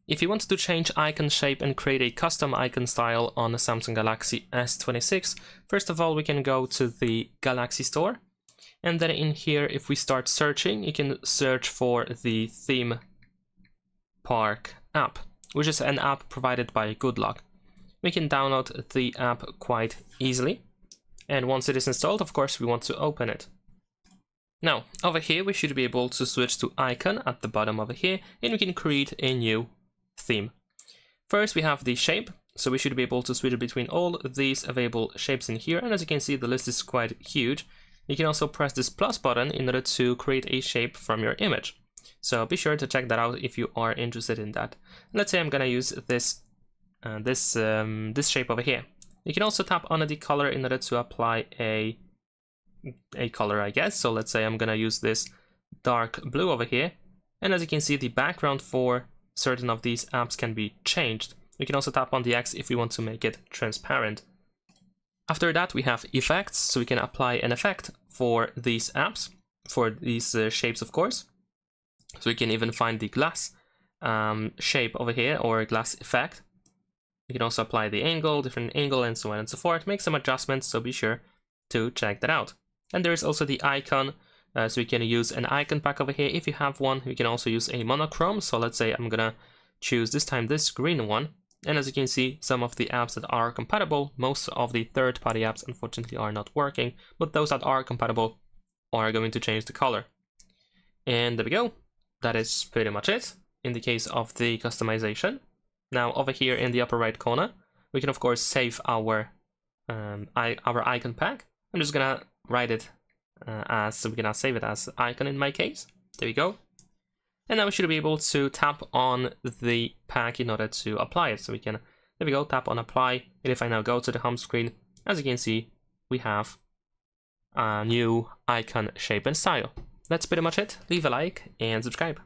If you want to change icon shape and create a custom icon style on the Samsung Galaxy S26, first of all, we can go to the Galaxy Store. And then in here, if we start searching, you can search for the Theme Park app, which is an app provided by Goodluck. We can download the app quite easily. And once it is installed, of course, we want to open it. Now, over here, we should be able to switch to icon at the bottom over here, and we can create a new theme. First, we have the shape, so we should be able to switch between all these available shapes in here, and as you can see, the list is quite huge. You can also press this plus button in order to create a shape from your image. So be sure to check that out if you are interested in that. Let's say I'm gonna use this shape over here. You can also tap on the color in order to apply a color, I guess. So let's say I'm gonna use this dark blue over here, and as you can see, the background for certain of these apps can be changed. We can also tap on the X if we want to make it transparent. After that, we have effects, so we can apply an effect for these apps, for these shapes, of course. So we can even find the glass shape over here, or glass effect. You can also apply the angle, different angle, and so on and so forth. Make some adjustments, so be sure to check that out. And there is also the icon, so we can use an icon pack over here if you have one. We can also use a monochrome, so let's say I'm gonna choose this time this green one. And as you can see, some of the apps that are compatible, most of the third-party apps unfortunately are not working, but those that are compatible are going to change the color. And there we go. That is pretty much it in the case of the customization. Now over here in the upper right corner, we can of course save our icon pack. I'm just gonna write it so we're gonna save it as icon in my case. There we go. And now we should be able to tap on the pack in order to apply it. So we can, there we go, tap on apply. And if I now go to the home screen, as you can see, we have a new icon shape and style. That's pretty much it. Leave a like and subscribe.